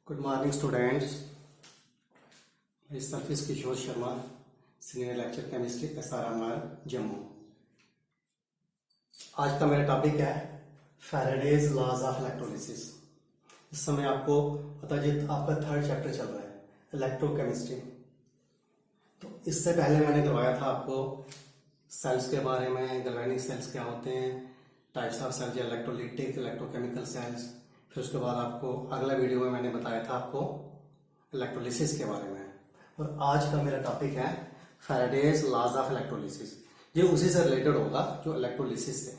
Good morning students. मैं सरफिस Kishore Sharma, senior lecture chemistry SRMR Jammu. आज का मेरा टॉपिक है फैराडेज लॉज ऑफ इलेक्ट्रोलिसिस। इस समय आपको पता है आपका थर्ड चैप्टर चल रहा है इलेक्ट्रोकेमिस्ट्री। तो इससे पहले मैंने करवाया था आपको सेल्स के बारे में, गैल्वेनिक सेल्स क्या होते हैं, types of cells, electrolytic, electrochemical cells. फिर उसके बाद आपको अगला वीडियो में मैंने बताया था आपको इलेक्ट्रोलिसिस के बारे में। और आज का मेरा टॉपिक है फैराडेज लॉज ऑफ इलेक्ट्रोलिसिस। ये उसी से रिलेटेड होगा जो इलेक्ट्रोलिसिस से।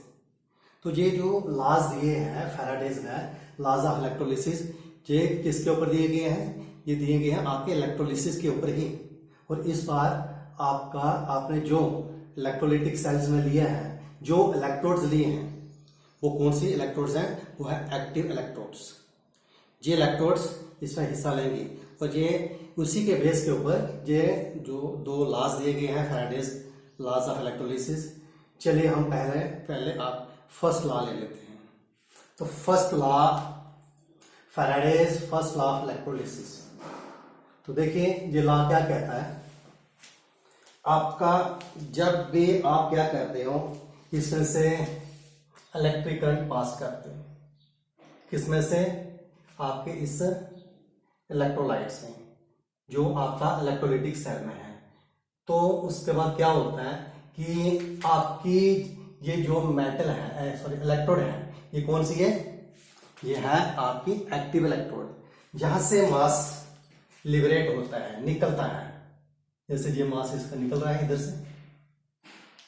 तो ये जो लॉज दिए हैं फैराडेज ने, लॉज ऑफ इलेक्ट्रोलिसिस, ये किसके ऊपर दिए गए हैं? ये दिए गए हैं आपके इलेक्ट्रोलिसिस के ऊपर ही। और इस बार आपने जो इलेक्ट्रोलिटिक सेल्स में लिए हैं, जो इलेक्ट्रोड्स लिए हैं, वो कौन सी इलेक्ट्रोड्स हैं? वो है एक्टिव इलेक्ट्रोड्स। ये इलेक्ट्रोड्स इसमें हिस्सा लेंगे और ये उसी के बेस के ऊपर ये जो दो लॉज दिए गए हैं फैराडेज लॉज ऑफ इलेक्ट्रोलिसिस। चलिए हम पहले आप फर्स्ट लॉ ले लेते हैं। तो first law, Faraday's first law of electrolysis. तो देखिए ये लॉ क्या कहता है, आपका जब भी आप क्या करते हो, इसमें से इलेक्ट्रिक करंट पास करते हैं, किसमें से? आपके इस इलेक्ट्रोलाइट से, जो आपका इलेक्ट्रोलिटिक सेल में है। तो उसके बाद क्या होता है कि आपकी ये जो मेटल है, सॉरी इलेक्ट्रोड है, ये कौन सी है? ये है आपकी एक्टिव इलेक्ट्रोड, जहां से मास लिबरेट होता है, निकलता है। जैसे ये मास इसका निकल रहा है इधर से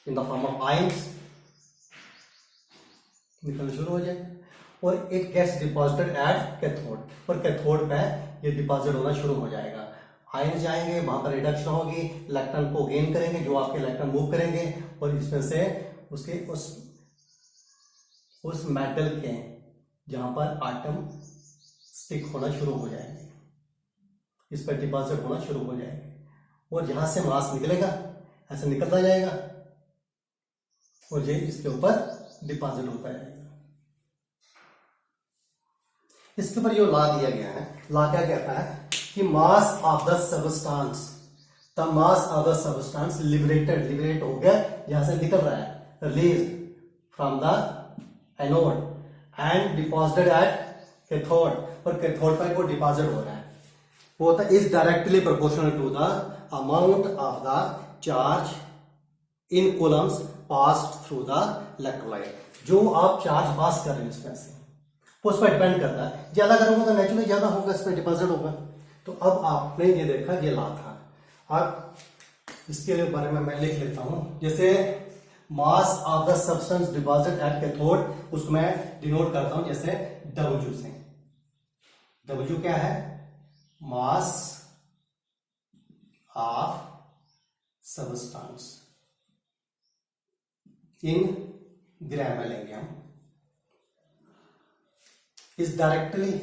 in the form of ions, निकलना शुरू हो जाएगा और it gets deposited at cathode. और कैथोड पे ये डिपॉजिट होना शुरू हो जाएगा। आयन जाएंगे, वहां पर रिडक्शन होगी, इलेक्ट्रॉन को गेन करेंगे, जो आपके इलेक्ट्रॉन मूव करेंगे और इसमें से उसके उस मेटल के जहां पर आटम स्टिक होना शुरू हो जाएंगे, इस पर डिपॉजिट होना शुरू हो जाएंगे। और जहां से मास निकलेगा ऐसे निकलता जाएगा और ये इसके ऊपर डिपॉजिट होता जाएगा। इसके ऊपर जो लॉ दिया गया है, लॉ क्या कहता है कि mass of the substance, the mass of the substance liberate हो गया, यहां से निकल रहा है, release from the anode and deposited at cathode. और कैथोड पर वो डिपॉजिट हो रहा है, वो होता है is directly proportional to the amount of the charge in coulombs passed through the electrolyte. जो आप चार्ज पास कर रहे हैं इसमें से, उस पर डिपेंड करता है। ज्यादा करोगे तो नेचुरली ज्यादा होगा, इस पर डिपॉजिट होगा। तो अब आपने ये देखा, ये लॉ था। अब इसके बारे में मैं लिख लेता हूं। जैसे मास of the substance deposit at cathode, उसको मैं डिनोट करता हूं जैसे W से। W क्या है? मास ऑफ सबस्टेंस इन ग्राम में लेंगे हम। is directly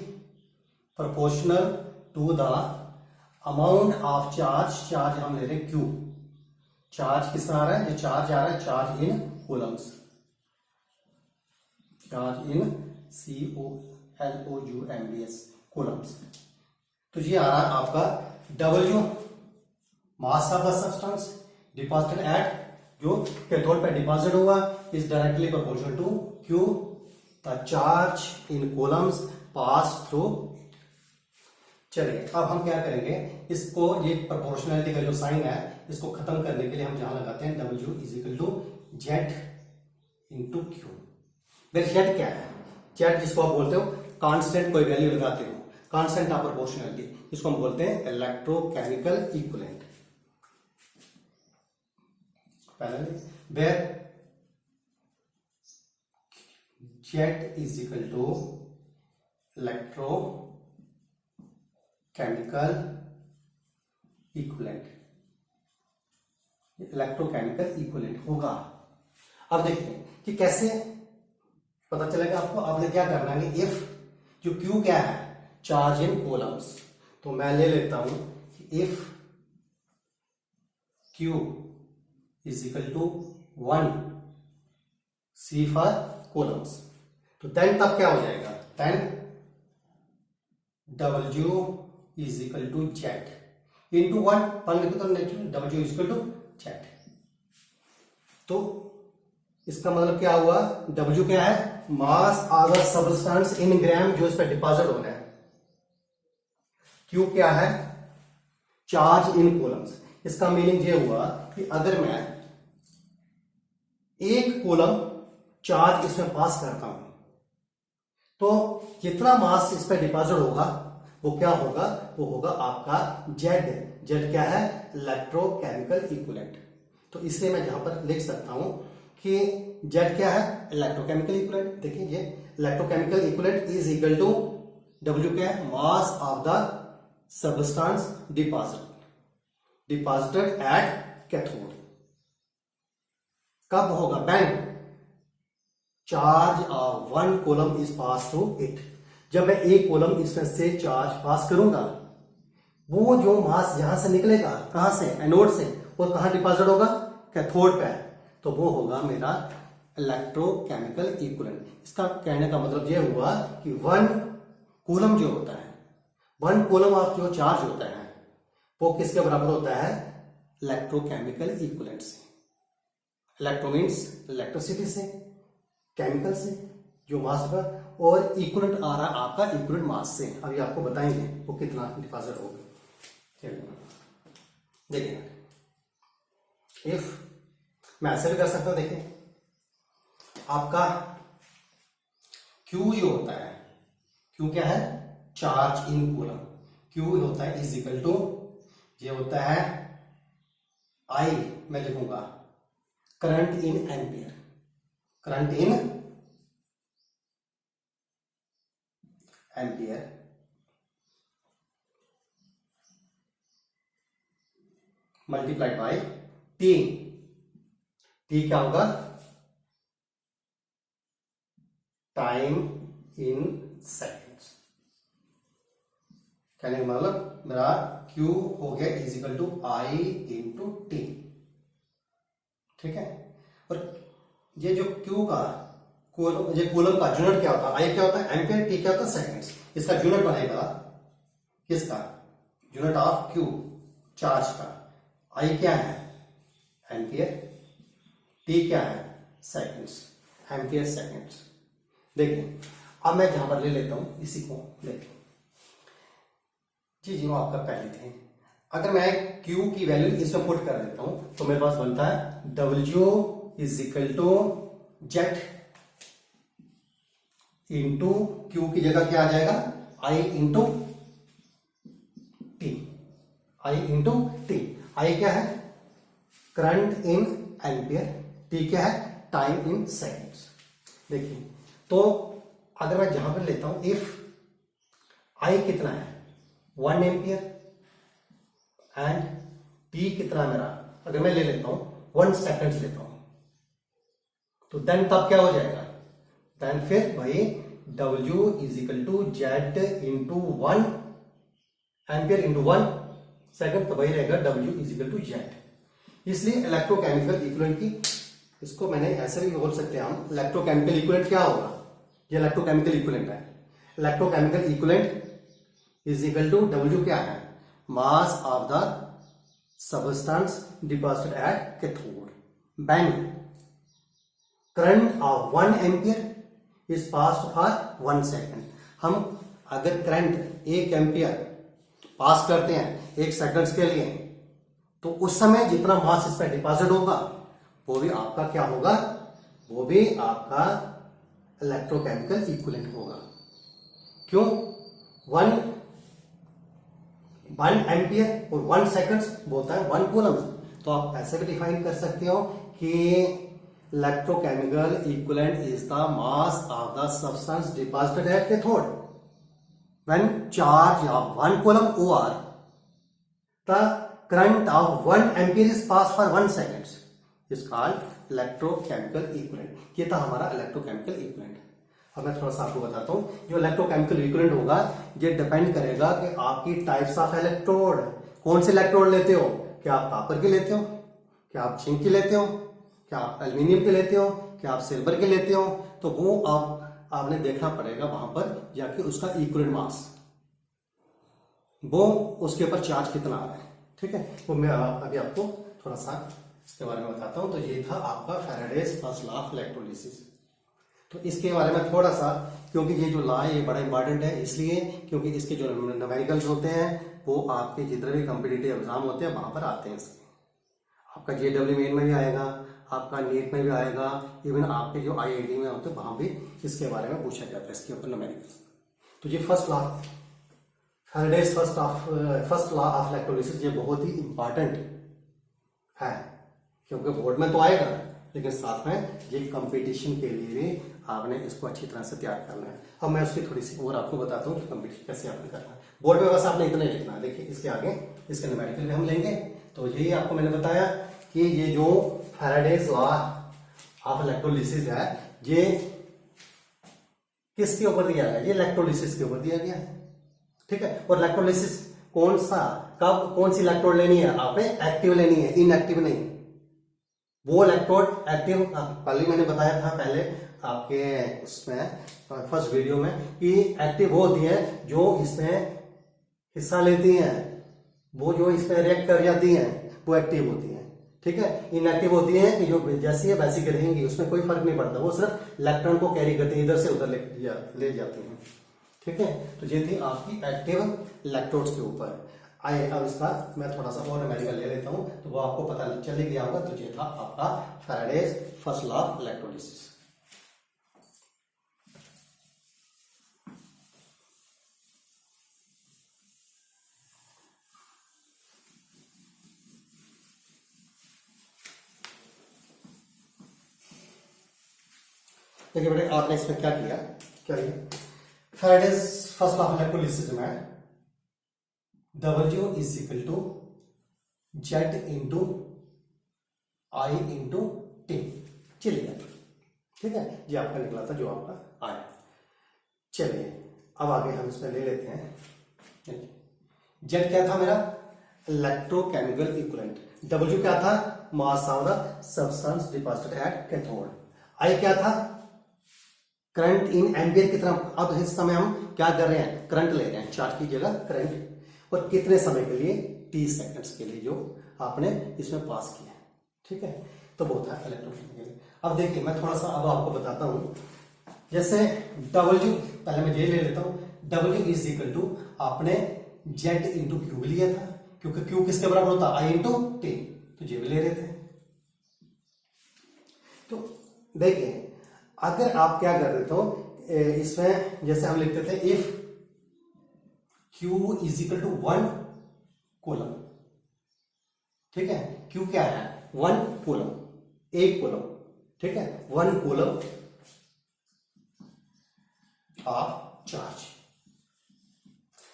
proportional to the amount of charge हम ले रहे हैं Q। चार्ज किस तरह आ रहा है? जो चार्ज आ रहा है, charge in coulombs, charge in COLOUMBS coulombs. तो ये आ रहा है आपका W, mass of the substance deposited at, जो कैथोड पे डिपॉजिट हुआ, is directly proportional to Q, the charge in coulombs pass through. चलिए अब हम क्या करेंगे, इसको, ये प्रोपोर्शनलिटी का जो साइन है, इसको खत्म करने के लिए हम जहां लगाते हैं W is equal to Z into Q। फिर Z क्या है? Z जिसको आप बोलते हो कांस्टेंट, कोई वैल्यू लगाते हो, कांस्टेंट ऑफ प्रोपोर्शनलिटी, इसको हम बोलते हैं इलेक्ट्रोकेमिकल इक्विवेलेंट। पहले where Z is equal to electrochemical equivalent, electrochemical equivalent होगा। अब देखिए कि कैसे पता चलेगा आपको। आपने क्या करना है, इफ जो Q क्या है, चार्ज इन कूलम्स, तो मैं ले लेता हूं कि if Q is equal to 1 C for coulombs, तो देन तब क्या हो जाएगा? Then W is equal to Z into 1 1 लिखो तो natural W is equal to Z. तो इसका मतलब क्या हुआ, W क्या है, mass of the substance in gram जो इस पर डिपॉजिट हो रहा है। Q क्या है, चार्ज इन कूलम्स। इसका मीनिंग ये हुआ कि अगर मैं एक कूलम चार्ज इसमें पास करता हूं तो जितना मास इस पर डिपॉजिट होगा वो क्या होगा, वो होगा आपका जेड। जेड क्या है, इलेक्ट्रोकेमिकल इक्विवेलेंट। तो इसलिए मैं यहां पर लिख सकता हूं कि जेड क्या है, इलेक्ट्रोकेमिकल इक्विवेलेंट। देखिए ये electrochemical equivalent is equal to W क्या है, mass of the substance deposited at cathode. कब होगा, when charge of 1 coulomb is pass through it. जब मैं एक कूलम इसमें से चार्ज पास करूंगा, वो जो मास यहां से निकलेगा, कहां से, एनोड से, और कहां डिपॉजिट होगा, कैथोड पे, तो वो होगा मेरा इलेक्ट्रोकेमिकल इक्विवेलेंट। इसका कहने का मतलब ये हुआ कि 1 कूलम जो होता है, 1 कूलम ऑफ जो चार्ज होता है वो किसके बराबर होता है, इलेक्ट्रोकेमिकल इक्विवेलेंट से। इलेक्ट्रो मीन्स इलेक्ट्रिसिटी से, केमिकल से जो मास का, और इक्विवेलेंट आ रहा है आपका इक्विवेलेंट मास से। अभी आपको बताएंगे वो कितना डिपॉजिट होगा। चलिए देखिए, इफ मैं ऐसे भी कर सकता हूं, देखिए आपका Q जो होता है, Q क्या है, चार्ज इन कूलम। Q होता है इज इक्वल टू, ये होता है I, मैं लिखूंगा current in ampere. Current in ampere multiplied by T। T क्या होगा, टाइम इन सेकेंड्स। कहने का मतलब मेरा Q हो गया is equal to I into T. ठीक है, और ये जो Q का ये कूलम का यूनिट क्या होता है, I क्या होता है एम्पियर, T क्या होता है सेकेंड्स। इसका यूनिट बनेगा किसका, यूनिट ऑफ Q चार्ज का। I क्या है एम्पियर, T क्या है सेकेंड्स, एम्पियर सेकेंड्स। देखिए अब मैं जहां पर ले लेता हूं इसी को, देखिए जी वो आपका पहले थे। अगर मैं Q की वैल्यू इसमें पुट कर देता हूं तो मेरे पास बनता है W is equal to Z into Q की जगह क्या आ जाएगा, I into T. I into T. I क्या है, करंट इन एम्पियर, T क्या है, टाइम इन सेकेंड्स। देखिए तो अगर मैं जहां पर लेता हूं, इफ I कितना है 1 एम्पियर एंड T कितना है मेरा, अगर मैं ले लेता हूं 1 सेकेंड लेता हूं, तो देन तब क्या हो जाएगा, देन फिर भाई W is equal to Z into 1 ampere into 1 second, तो वही रहेगा W is equal to Z. इसलिए इलेक्ट्रोकेमिकल इक्विवेलेंट की, इसको मैंने ऐसे भी बोल सकते हैं हम, इलेक्ट्रोकेमिकल इक्विवेलेंट क्या होगा, ये इलेक्ट्रोकेमिकल इक्विवेलेंट है। Electrochemical equivalent is equal to W क्या है, mass of the substance deposited at cathode when current of 1 ampere is passed for 1 second. हम अगर करंट 1 एम्पियर पास करते हैं 1 सेकेंड के लिए, तो उस समय जितना मास इस पर डिपॉजिट होगा वो भी आपका क्या होगा, वो भी आपका इलेक्ट्रोकेमिकल इक्विवेलेंट होगा। क्यों, 1 एम्पियर और 1 सेकेंड बोलता है 1 कूलम। तो आप ऐसे भी डिफाइन कर सकते हो कि electrochemical equivalent is the mass of the substance deposited at cathode when charge of 1 coulomb or the current of 1 ampere is passed for 1 seconds is called electrochemical equivalent। ये था हमारा इलेक्ट्रोकेमिकल इक्विवेलेंट। अब मैं थोड़ा सा आपको बताता हूं, जो इलेक्ट्रोकेमिकल इक्विवेलेंट होगा ये डिपेंड करेगा कि आपकी टाइप्स ऑफ इलेक्ट्रोड, कौन से इलेक्ट्रोड लेते हो, क्या आप कॉपर के लेते हो, क्या आप जिंक के लेते हो, क्या आप एल्यूमिनियम के लेते हो, क्या आप सिल्वर के लेते हो, तो वो आपने देखना पड़ेगा वहां पर जाके उसका इक्विवेलेंट मास। वो उसके ऊपर चार्ज कितना आ रहा है। ठीक है, वो मैं अभी आपको थोड़ा सा इसके बारे में बताता हूं। तो ये था आपका Faraday's first law of electrolysis. तो इसके बारे में थोड़ा सा, क्योंकि ये जो लॉ है ये बड़ा इंपॉर्टेंट है, इसलिए क्योंकि इसके जो न्यूमेरिकल्स होते हैं वो आपके जितने भी कॉम्पिटिटिव एग्जाम होते हैं वहां पर आते हैं। इसके आपका JEE मेन में भी आएगा, आपका नीट में भी आएगा, इवन आपके जो IIT में होते हैं वहां भी इसके बारे में पूछा जाता है, इसके ऊपर न्यूमेरिकल। तो ये first law, Faraday's first law of electrolysis, ये बहुत ही इंपॉर्टेंट है क्योंकि बोर्ड में तो आएगा, लेकिन साथ में ये कंपटीशन के लिए भी आपने इसको अच्छी तरह से तैयार करना है। अब मैं उसकी थोड़ी सी और आपको बताता हूँ कि कंपटीशन कैसे आपने करना है। बोर्ड में बस आपने इतना ही लिखना है। देखिए इसके आगे इसके न्यूमेरिकल भी हम लेंगे। तो यही आपको मैंने बताया कि ये जो फैराडेज लॉ ऑफ इलेक्ट्रोलिसिस है ये किसके ऊपर दिया गया है, ये इलेक्ट्रोलिसिस के ऊपर दिया गया है। ठीक है, और इलेक्ट्रोलिसिस कौन सा, कब, कौन सी इलेक्ट्रोड लेनी है आपने, एक्टिव लेनी है, इनएक्टिव नहीं। वो इलेक्ट्रोड एक्टिव कल ही मैंने बताया था पहले आपके उसमें फर्स्ट वीडियो में कि एक्टिव वो होती है जो इसमें हिस्सा लेती हैं, वो जो इसमें रिएक्ट कर जाती हैं वो एक्टिव होती हैं। ठीक है, इनएक्टिव होती है कि जो जैसी है वैसी की रहेंगी, उसमें कोई फर्क नहीं पड़ता, वो सिर्फ इलेक्ट्रॉन को कैरी करती है, इधर से उधर ले जाती हैं। ठीक है, तो ये थी आपकी एक्टिव इलेक्ट्रोड्स के ऊपर। आइए अब इसका मैं थोड़ा सा और न्यूमेरिकल ले लेता हूं तो वो आपको पता चल गया होगा। तो ये था आपका Faraday's first law of electrolysis. देखिए बेटे आपने इसमें क्या किया, Faraday's first law of electrolysis में W is equal to Z into I into T चलिए। ठीक है, ये आपका निकला था जो आपका आया। चलिए अब आगे हम इसमें ले लेते हैं। जेड क्या था मेरा, इलेक्ट्रोकेमिकल इक्विवेलेंट। W क्या था, mass of the substance deposited at cathode. I क्या था, करंट इन एम्पियर की तरफ। अब इस समय हम क्या कर रहे हैं, करंट ले रहे हैं, चार्ज की जगह करंट, और कितने समय के लिए, t सेकंड्स के लिए जो आपने इसमें पास किया। ठीक है, तो वो था इलेक्ट्रोकेमिकल। अब देखिए मैं थोड़ा सा अब आपको बताता हूं, जैसे W पहले मैं ये ले लेता हूं, W इज इक्वल टू आपने जेड इंटू क्यू लिया था, क्योंकि क्यू किसके बराबर होता है, I इंटू टी, तो ये भी ले रहे थे। तो देखिए अगर आप क्या कर रहे तो इसमें जैसे हम लिखते थे if Q is equal to 1 coulomb. ठीक है, Q क्या है, 1 कूलम, 1 कूलम। ठीक है, 1 कूलम ऑफ चार्ज।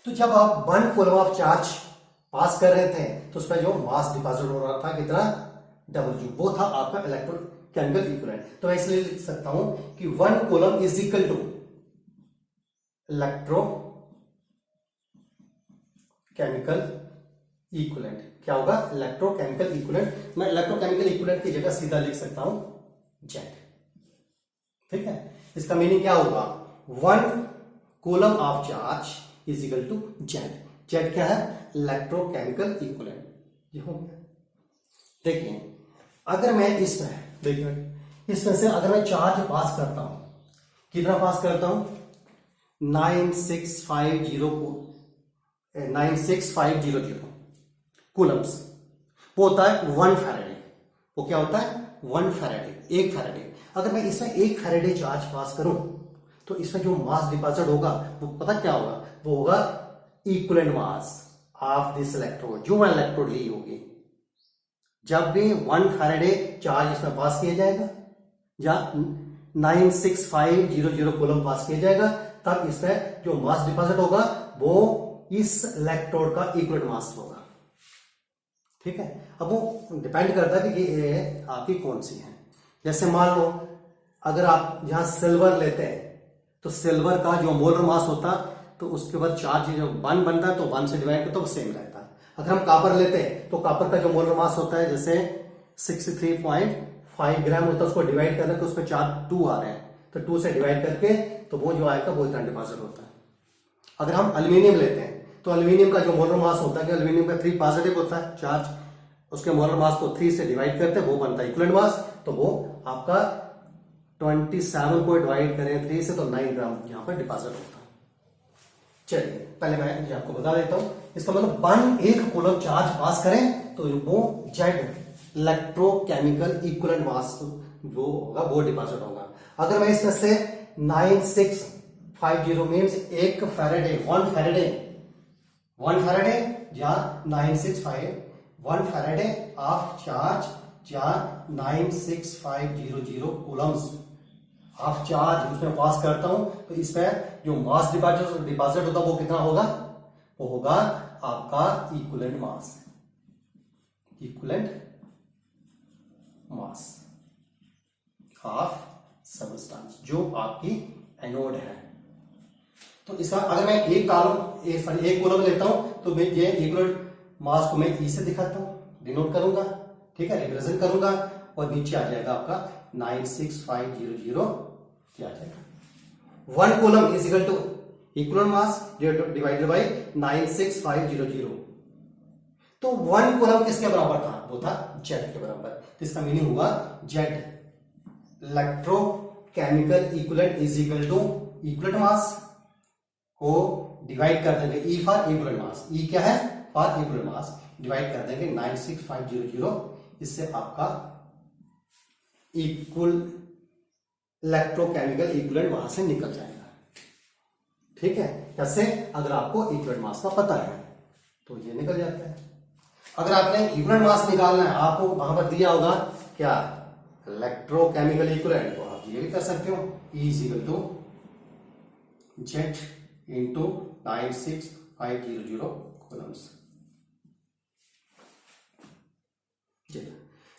तो जब आप 1 कूलम ऑफ चार्ज पास कर रहे थे तो उसमें जो मास डिपॉजिट हो रहा था कितना, W, वो था आपका इलेक्ट्रोकेमिकल इक्विवेलेंट। तो मैं इसलिए लिख सकता हूं कि 1 coulomb is equal to electrochemical equivalent. क्या होगा, इलेक्ट्रोकेमिकल इक्विवेलेंट। मैं इलेक्ट्रोकेमिकल इक्विवेलेंट की जगह सीधा लिख सकता हूं जेड। ठीक है, इसका मीनिंग क्या होगा, 1 coulomb of charge is equal to Z. Z क्या है, इलेक्ट्रोकेमिकल इक्विवेलेंट। ये हो गया। देखिए अगर मैं इसमें, देखिए इसमें से अगर मैं चार्ज पास करता हूं, कितना पास करता हूं, 96500 कूलम्स, वो होता है 1 फैराडे। वो क्या होता है, 1 फैराडे, 1 फैराडे। अगर मैं इसमें 1 फैराडे चार्ज पास करूं तो इसमें जो मास डिपॉजिट होगा वो पता क्या होगा, वो होगा equivalent mass of this electrode, जो इलेक्ट्रोड ली होगी। जब भी 1 फैराडे चार्ज इसमें पास किया जाएगा या 96500 कूलम पास किया जाएगा, तब इसमें जो मास डिपॉजिट होगा वो इस इलेक्ट्रोड का इक्विवेलेंट मास होगा। ठीक है, अब वो डिपेंड करता है कि ये आपकी कौन सी है। जैसे मान लो अगर आप यहां सिल्वर लेते हैं तो सिल्वर का जो मोलर मास होता तो उसके बाद चार्ज जो 1 बनता है तो 1 से डिवाइड करते तो सेम रहता है। अगर हम कॉपर लेते हैं तो कॉपर का जो मोलर मास होता है जैसे 63.5 ग्राम होता है, उसको डिवाइड करने तो उसमें चार्ज 2 आ रहे हैं, तो 2 से डिवाइड करके तो वो जो आएगा वो इतना डिपॉजिट होता है। अगर हम एल्यूमिनियम लेते हैं तो एल्यूमिनियम का जो मोलर मास होता है कि एल्यूमिनियम का 3 पॉजिटिव होता है चार्ज, उसके मोलर मास को 3 से डिवाइड करते हैं, वो बनता है इक्विवेलेंट मास। तो वो आपका 27 को डिवाइड करें 3 से तो 9 ग्राम यहाँ पर डिपॉजिट होता है। चलिए पहले मैं ये आपको बता देता हूं, इसका मतलब 1 कूलम चार्ज पास करें तो वो जेड इलेक्ट्रोकेमिकल इक्विवेलेंट मास जो होगा वो डिपॉजिट होगा। अगर मैं इसमें से 9650 मीन्स 1 फैराडे 1 फैराडे या 1 फैराडे ऑफ चार्ज या 96500 कूलम्स ऑफ चार्ज उसमें पास करता हूं, तो इसमें जो मास डिपॉजिट होता है वो कितना होगा? वो होगा आपका इक्विवेलेंट मास ऑफ सबस्टेंस जो आपकी एनोड है। तो इसका अगर मैं एक कॉलम लेता हूं तो मैं ये इक्विवेलेंट मास को मैं ई से दिखाता हूं, डिनोट करूंगा, ठीक है, रिप्रेजेंट करूंगा, और नीचे आ जाएगा आपका 96500 क्या आ जाएगा 1 coulomb is equal to equivalent mass divided by 96500। तो 1 कूलम किसके बराबर था? वो था जेड के बराबर। तो इसका मीनिंग हुआ Z electrochemical equivalent is equal to equivalent mass को डिवाइड कर देंगे ई फॉर इक्विवेलेंट मास, ई क्या है? फॉर इक्विवेलेंट मास, डिवाइड कर देंगे 96500, इससे आपका इक्वल इलेक्ट्रोकेमिकल इक्विवेलेंट वहां से निकल जाएगा। ठीक है, कैसे? अगर आपको इक्विवेलेंट मास का पता है तो ये निकल जाता है। अगर आपने इक्विवेलेंट मास निकालना है, आपको वहां पर दिया होगा क्या? इलेक्ट्रोकेमिकल इक्विवेलेंट, तो आप ये भी कर सकते हो, E is equal to Z into 96500 coulombs.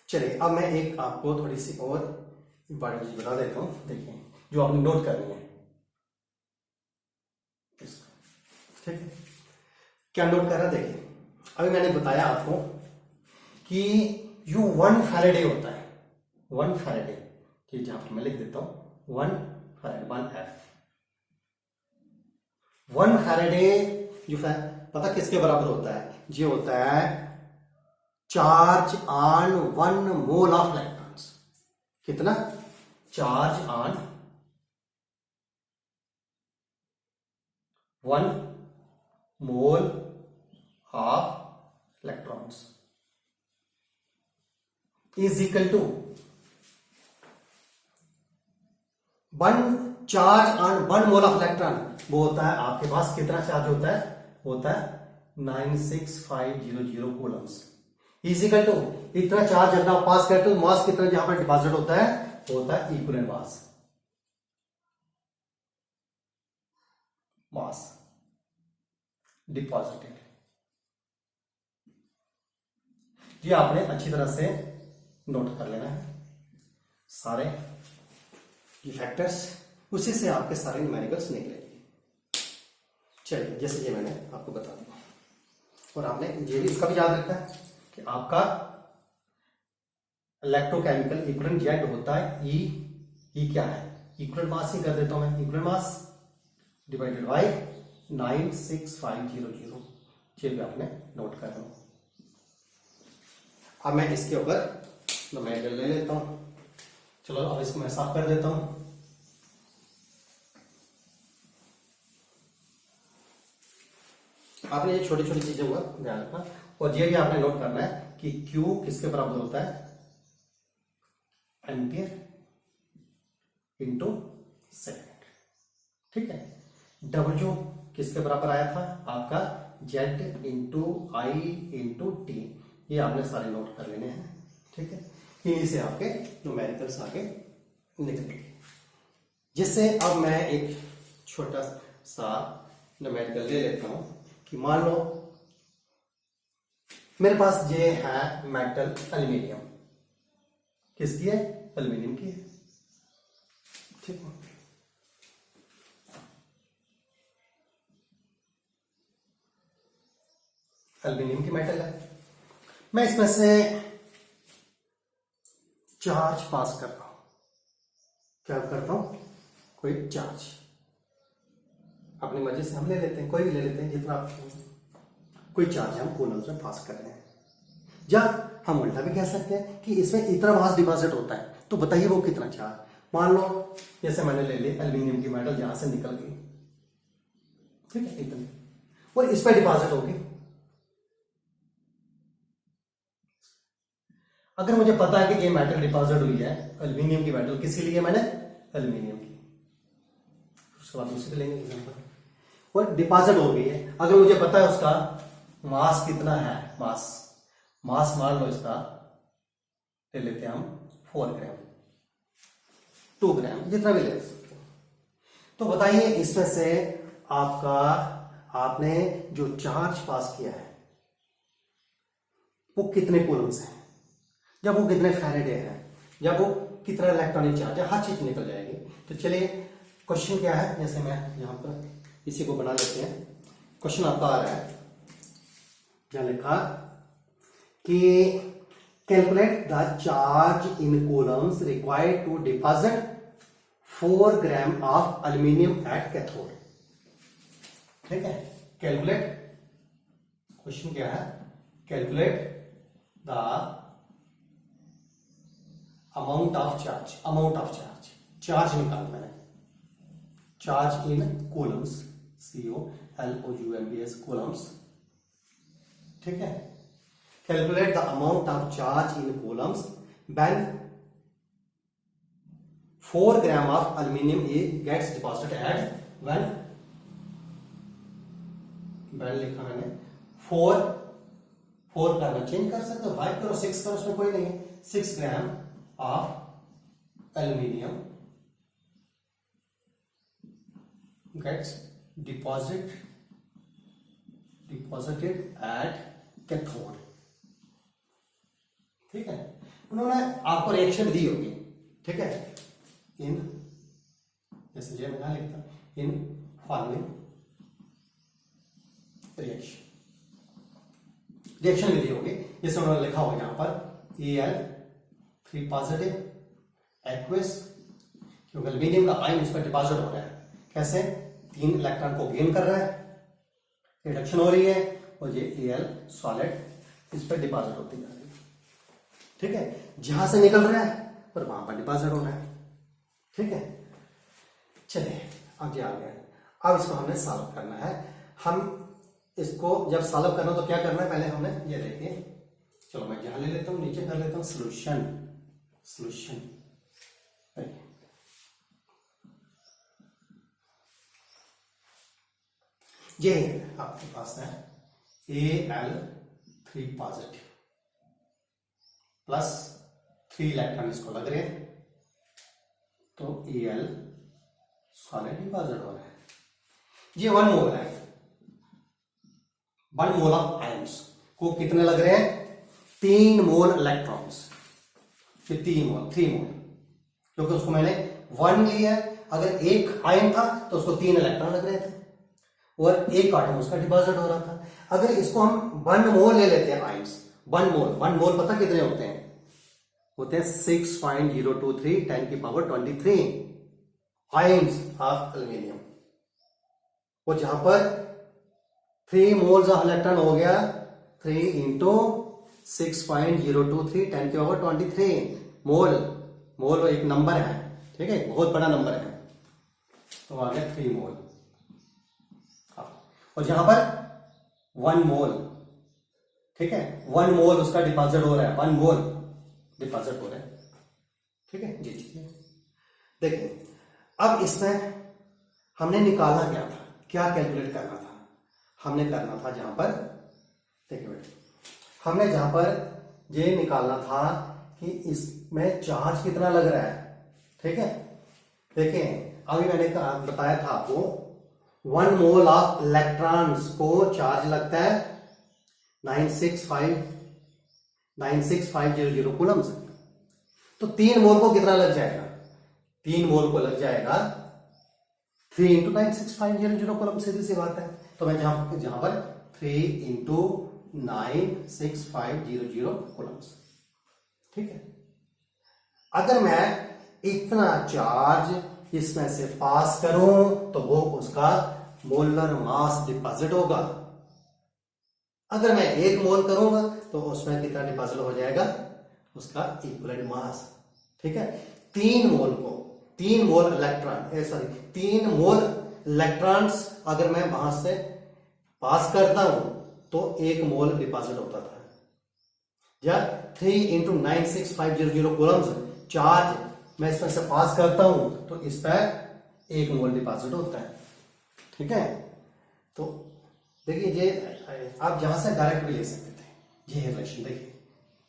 चलिए अब मैं एक आपको थोड़ी सी और इंपॉर्टेंट चीज बता देता हूं, देखिए जो आपने नोट करनी है। ठीक है, क्या नोट कर रहा है? देखिए अभी मैंने बताया आपको कि जो 1 फैराडे होता है, 1 फैराडे, ठीक, जहां पर मैं लिख देता हूं 1 फैराडे 1F 1 फैराडे जो पता किसके बराबर होता है? ये होता है charge on 1 mole of electrons. कितना? Charge on 1 mole of electrons is equal to 1 charge on 1 mole of electron, वो होता है आपके पास कितना चार्ज होता है? होता है 96500 कूलम्स इज इक्वल टू इतना चार्ज जब आप पास करते हो, मास कितना जहां पर डिपॉजिट होता है? होता है इक्विवेलेंट मास डिपॉजिटेड। ये आपने अच्छी तरह से नोट कर लेना है सारे ये फैक्टर्स, उसी से आपके सारे न्यूमेरिकल्स निकलेंगे। चलिए जैसे ये मैंने आपको बता दिया, और आपने ये भी इसका भी याद रखना है कि आपका इलेक्ट्रोकेमिकल इक्विवेलेंट जेड होता है ई क्या है? इक्विवेलेंट मास ही कर देता हूं मैं, इक्विवेलेंट मास डिवाइडेड बाय 96500, ये भी आपने नोट कर लो। अब मैं इसके ऊपर न्यूमेरिकल ले लेता हूं। चलो अब इसको मैं साफ कर देता हूं। आपने ये छोटी छोटी चीजें हुआ ध्यान रखना, और ये भी आपने नोट करना है कि Q किसके बराबर होता है? Ampere into second. ठीक है, W किसके बराबर आया था? आपका Z into I into T। ये आपने सारे नोट कर लेने हैं। ठीक है, इन्हीं से आपके न्यूमेरिकल्स आगे निकलेंगे। जिससे अब मैं एक छोटा सा न्यूमेरिकल ले लेता हूं कि मान लो मेरे पास ये है मेटल एल्यूमिनियम, किसकी है? एल्यूमिनियम की है। ठीक है, एल्यूमिनियम की मेटल है। मैं इसमें से चार्ज पास करता हूं। क्या करता हूं? कोई चार्ज अपनी मर्जी से हम ले लेते हैं, कोई भी ले लेते हैं जितना आप कोई चार्ज हम कूलम्स में पास कर रहे हैं। या हम उल्टा भी कह सकते हैं कि इसमें इतना मास डिपॉजिट होता है, तो बताइए वो कितना चार्ज। मान लो जैसे मैंने ले ली एल्यूमिनियम की मेटल यहां से निकल गई, ठीक है, इतनी, और इस पर डिपॉजिट होगी। अगर मुझे पता है कि ये मेटल डिपॉजिट हुई है, एल्यूमिनियम की मेटल, किसके लिए मैंने, एल्यूमिनियम की, उसके बाद दूसरी लेंगे एग्जांपल, और डिपॉजिट हो गई है। अगर मुझे पता है उसका मास कितना है, मास मान लो इसका ले लेते हैं हम 4 ग्राम, 2 ग्राम, जितना भी ले सकते हो। तो बताइए इसमें से आपने जो चार्ज पास किया है वो कितने कूलम्स है, जब वो कितने फैराडे है, जब वो कितना इलेक्ट्रॉनिक चार्ज है, हर चीज निकल जाएगी। तो चलिए क्वेश्चन क्या है, जैसे मैं यहां पर इसी को बना लेते हैं। क्वेश्चन आपका आ रहा है, क्या लिखा कि calculate the charge in coulombs required to deposit 4 gram of aluminium at cathode. ठीक है, कैलकुलेट, क्वेश्चन क्या है, calculate the amount of charge, charge निकालना मैंने, charge in coulombs, COLOUMBS coulombs, ठीक है। Calculate the amount of charge in coulombs when 4 gram of aluminium gets deposited at when लिखा मैंने 4 करना, चेंज कर सकते हो, 5 करो, 6 करो, उसमें कोई नहीं है। 6 gram of aluminium gets deposited at cathode. ठीक है, उन्होंने आपको रिएक्शन दी होगी, ठीक है, इन, जैसे ये मैं यहां लिखता हूं, इन फॉलोइंग रिएक्शन भी दी होगी, जैसे उन्होंने लिखा होगा यहां पर Al3 पॉजिटिव एक्वस, क्योंकि एल्यूमिनियम का आयन इस पर डिपॉजिट हो रहा है, कैसे, 3 इलेक्ट्रॉन को गेन कर रहा है, रिडक्शन हो रही है, और ये Al सॉलिड इस पर डिपॉजिट होती जा रही है। ठीक है, जहां से निकल रहा है पर वहां पर डिपॉजिट होना है। ठीक है, चलिए आगे आ गया। अब इसको हमने सॉल्व करना है। हम इसको जब सॉल्व करना तो क्या करना है, पहले हमने ये देखिए, चलो मैं यहां ले लेता हूं, नीचे कर लेता हूं सॉल्यूशन। ये आपके पास है Al3 पॉजिटिव प्लस 3 इलेक्ट्रॉन इसको लग रहे हैं, तो Al सॉलिड डिपॉजिट हो रहा है। ये 1 मोल है, 1 मोल ऑफ आयंस को कितने लग रहे हैं, 3 मोल इलेक्ट्रॉन्स, फिर 3 मोल, क्योंकि उसको मैंने 1 लिया, अगर एक आयन था तो उसको 3 इलेक्ट्रॉन लग रहे थे और एक एटम उसका डिपॉजिट हो रहा था। अगर इसको हम 1 मोल ले लेते हैं आयंस, 1 मोल पता कितने होते हैं, 6.023 10 की पावर 23 आयंस ऑफ एल्यूमिनियम, और जहां पर 3 मोल्स ऑफ इलेक्ट्रॉन हो गया 3 इंटू 6.023 10 की पावर 23 मोल एक नंबर है, ठीक है, बहुत बड़ा नंबर है, तो आ गया 3 मोल। और जहां पर 1 मोल, ठीक है, 1 मोल उसका डिपॉजिट हो रहा है, 1 मोल डिपॉजिट हो रहा है। ठीक है जी, देखिए अब इसमें हमने निकालना क्या था, क्या कैलकुलेट करना था, हमने करना था जहां पर, देखिए बेटे, हमने जहां पर ये निकालना था कि इसमें चार्ज कितना लग रहा है। ठीक है, देखिए अभी मैंने बताया था आपको 1 मोल ऑफ इलेक्ट्रॉन्स को चार्ज लगता है 96500 कूलम्स, तो 3 मोल को कितना लग जाएगा, 3 मोल को लग जाएगा 3 इंटू 96500 कूलम, सीधी सी बात है। तो मैं जहां पर 3 इंटू 96500 कूलम्स। ठीक है, अगर मैं इतना चार्ज इसमें से पास करूं तो वो उसका मोलर मास डिपॉजिट होगा, अगर मैं 1 मोल करूंगा तो उसमें कितना डिपॉजिट हो जाएगा, उसका इक्विवेलेंट मास। ठीक है, 3 मोल इलेक्ट्रॉन, सॉरी 3 मोल इलेक्ट्रॉन्स अगर मैं वहां से पास करता हूं तो 1 मोल डिपॉजिट होता था, या 3 × 96500 कूलम्स चार्ज मैं इसमें से पास करता हूं तो इस पर 1 मोल डिपॉजिट होता है। ठीक है, तो देखिए ये आप जहां से डायरेक्ट भी ले सकते थे, ये रिलेशन देखिए,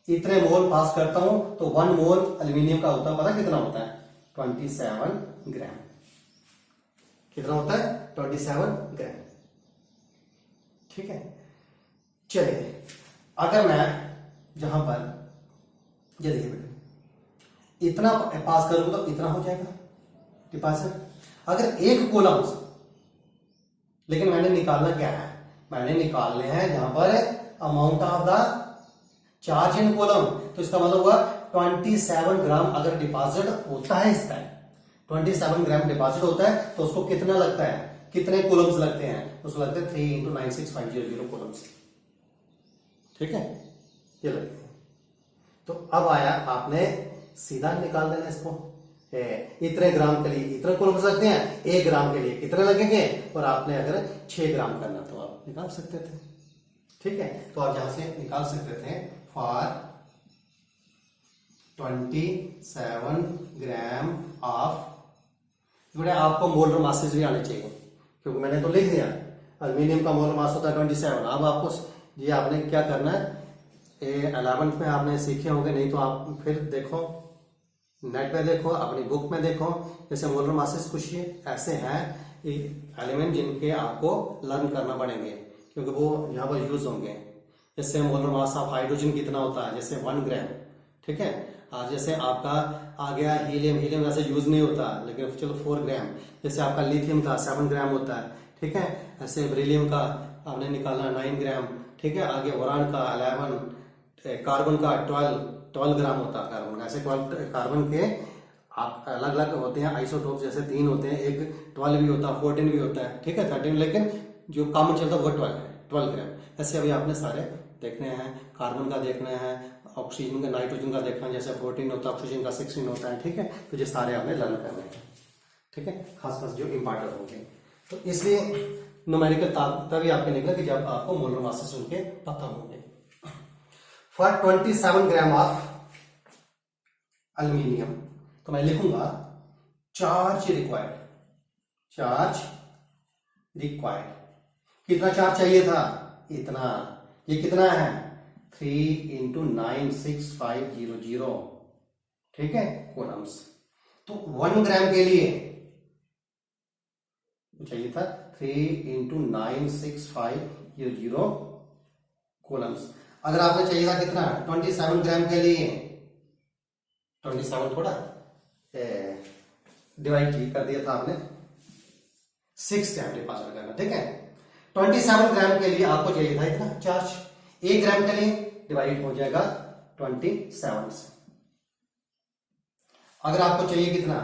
इतने मोल पास करता हूं तो 1 मोल एल्यूमिनियम का होता है, पता कितना होता है, 27 ग्राम। कितना होता है, 27 ग्राम। ठीक है, चलिए अगर मैं जहां पर ये देखिए बेटे, इतना पास करूंगा तो इतना हो जाएगा डिपॉजिट। अगर 1 कूलम्स, लेकिन मैंने निकालना क्या है, मैंने निकालने हैं जहां पर amount of the charge in coulomb, तो इसका मतलब हुआ 27 ग्राम अगर डिपॉजिट होता है, इसका 27 ग्राम डिपॉजिट होता है तो उसको कितना लगता है, कितने कूलम्स लगते हैं, उसको लगते हैं 3 × 96500 कूलम्स। ठीक है, ये लगते हैं। तो अब आया, आपने सीधा निकाल देना इसको, इतने ग्राम के लिए इतने कूलम्स लगते हैं, 1 ग्राम के लिए कितने लगेंगे, और आपने अगर 6 ग्राम करना तो आप निकाल सकते थे। ठीक है, तो आप यहां से निकाल सकते थे फॉर 27 ग्राम ऑफ, आपको मोलर मासेस भी आने चाहिए, क्योंकि मैंने तो लिख दिया एल्यूमिनियम का मोलर मास होता है 27। अब आपको ये आपने क्या करना है, 11th में आपने सीखे होंगे, नहीं तो आप फिर देखो नेट पे देखो, अपनी बुक में देखो, जैसे मोलर मासेस कुछ ये ऐसे हैं एलिमेंट जिनके आपको लर्न करना पड़ेंगे, क्योंकि वो यहाँ पर यूज होंगे। जैसे मोलर मास ऑफ हाइड्रोजन कितना होता है, जैसे 1 ग्राम। ठीक है, आज जैसे आपका आ गया हीलियम वैसे यूज नहीं होता, लेकिन चलो 4 ग्राम। जैसे आपका लिथियम था 7 ग्राम होता है। ठीक है, ऐसे बेरिलियम का आपने निकालना 9 ग्राम। ठीक है, आगे बोरान का 11, कार्बन का 12 ग्राम होता है कार्बन का। ऐसे 12 कार्बन के आप अलग अलग होते हैं आइसोटोप, जैसे 3 होते हैं, एक 12 भी होता है, 14 भी होता है। ठीक है, 13, लेकिन जो कॉमन चलता है वो 12 ग्राम। ऐसे अभी आपने सारे देखने हैं, कार्बन का देखना है, ऑक्सीजन का, नाइट्रोजन का देखना है, जैसे 14 होता है, ऑक्सीजन का 16 होता है। ठीक है, तो ये सारे आपने लर्न करने हैं। ठीक है, खास जो इंपॉर्टेंट होंगे, तो इसलिए न्यूमेरिकल तभी आपके निकला कि जब आपको मोलर मासेस उनके पता होंगे। फॉर 27 ग्राम ऑफ एल्यूमिनियम, तो मैं लिखूंगा चार्ज रिक्वायर्ड। कितना चार्ज चाहिए था, इतना। ये कितना है, 3 × 96500। ठीक है, कूलम्स। तो 1 ग्राम के लिए चाहिए था 3 × 96500 कूलम्स। अगर आपने चाहिए था कितना, 27 ग्राम के लिए, 27 थोड़ा डिवाइड कर दिया था आपने, 6 ग्राम डिपॉजिट करना। ठीक है, 27 ग्राम के लिए आपको चाहिए था इतना चार्ज, 1 ग्राम के लिए डिवाइड हो जाएगा 27 से। अगर आपको चाहिए कितना,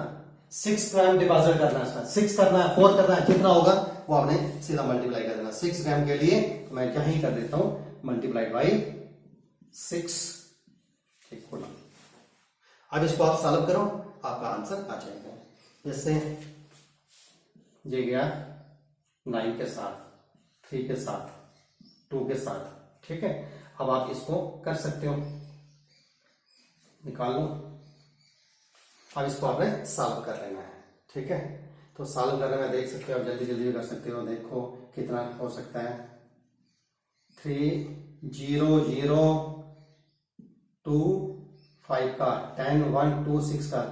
6 ग्राम डिपॉजिट करना है, 6 करना है, 4 करना है, कितना होगा वो आपने सीधा मल्टीप्लाई कर देना। 6 ग्राम के लिए तो मैं क्या ही कर देता हूं, मल्टीप्लाइड बाई 6 कूलम। अब इसको आप सॉल्व करो, आपका आंसर आ जाएगा। जैसे ये गया 9 के साथ, 3 के साथ, 2 के साथ। ठीक है, अब आप इसको कर सकते हो, निकाल लो। अब इसको आपने सॉल्व कर लेना है। ठीक है, तो सॉल्व करने में देख सकते हो, जल्दी जल्दी भी कर सकते हो। देखो कितना हो सकता है, 3 0 0 2 5 का, 10 1 2 6 का,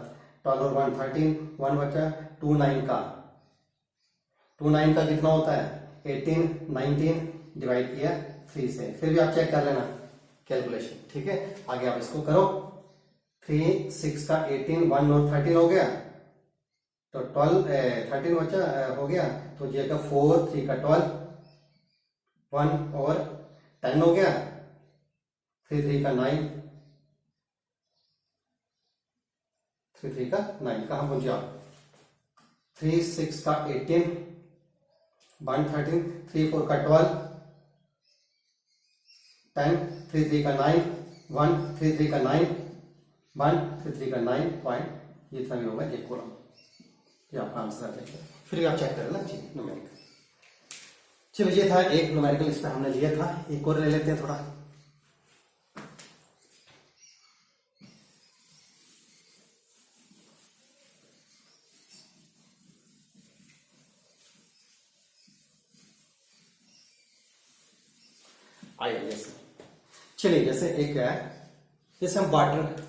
12 और 1 13, 1 बचा, 2 9 का, 2 9 का कितना होता है, 18 19 डिवाइड किया 3 से। फिर भी आप चेक कर लेना कैलकुलेशन। ठीक है, आगे आप इसको करो। 3 6 का 18, 1 और 13 हो गया, तो 13 बचा हो गया, तो ये का 4 3 का 12, 1 और 10 हो गया, 3 3 का 9, 3 3 का 9, कहां पहुंचे आप, 3 6 का 18, 1 13, 3 4 का 12, 10, 3 3 का 9, 1 3 3 का 9, 1 3 3 का 9 पॉइंट, ये इतना भी होगा 1 कूलम। ये आपका आंसर आ जाएगा। फिर आप चेक करें ना जी न्यूमेरिकल। चलिए ये था एक न्यूमेरिकल, इस पर हमने लिया था। एक और ले लेते हैं थोड़ा। आइए जैसे, चलिए जैसे एक है, जैसे हम वाटर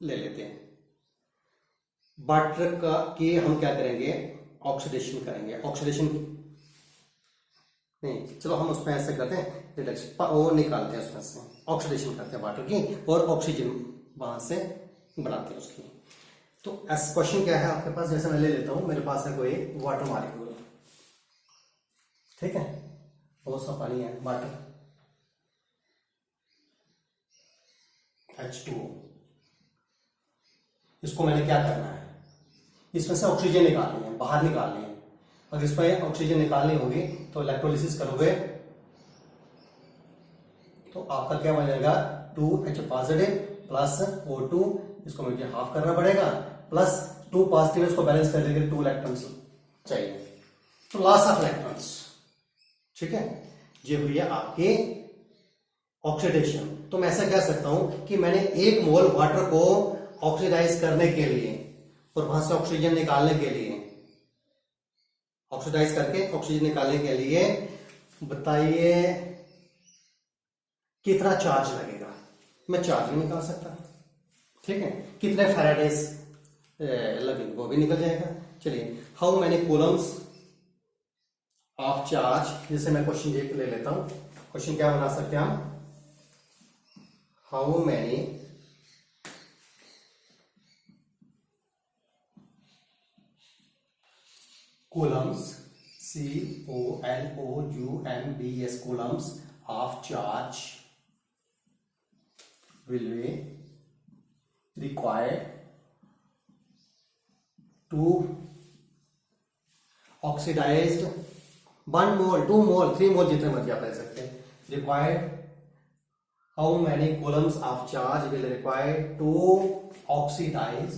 ले लेते हैं। वाटर का की हम क्या करेंगे, ऑक्सीडेशन करेंगे। ऑक्सीडेशन नहीं, चलो हम उसमें ऐसे करते हैं, रिडक्शन वो निकालते हैं उसमें से, ऑक्सीडेशन करते हैं वाटर की और ऑक्सीजन वहां से बनाते हैं उसकी। तो ऐसा क्वेश्चन क्या है आपके पास, जैसे मैं ले लेता हूं, मेरे पास है कोई वाटर मॉलिक्यूल, ठीक है, बहुत सा पानी है, वाटर H2O। इसको मैंने क्या करना है, इसमें से ऑक्सीजन निकालनी है, बाहर निकालनी है। अगर इसमें ऑक्सीजन निकालनी होगी तो इलेक्ट्रोलिसिस करोगे तो आपका क्या बनेगा, 2H पॉजिटिव प्लस O2, इसको मुझे हाफ करना पड़ेगा, प्लस 2 पॉजिटिव, इसको बैलेंस कर देंगे, 2 इलेक्ट्रॉन्स चाहिए, तो लॉस ऑफ इलेक्ट्रॉन्स, ठीक है। ये हुई है आपकी ऑक्सीडेशन। तो मैं ऐसा कह सकता हूं कि मैंने 1 मोल वाटर को ऑक्सीडाइज करने के लिए और वहां से ऑक्सीजन निकालने के लिए, ऑक्सीडाइज करके ऑक्सीजन निकालने के लिए बताइए कितना चार्ज लगेगा। मैं चार्ज भी निकाल सकता, ठीक है, कितने फैराडेज लगेंगे वो भी निकल जाएगा। चलिए, how many Coulomb's of charge, जैसे मैं क्वेश्चन एक ले लेता हूं। क्वेश्चन क्या बना सकते हैं हम, how many coulombs, COLOUMBS coulombs of charge will be required to oxidized 1 mole, 2 mole, 3 mole, जितने मर्जी आप ले सकते हैं। Required, how many coulombs of charge will required to oxidize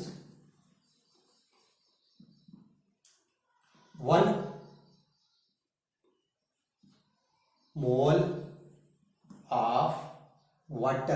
1 mole of water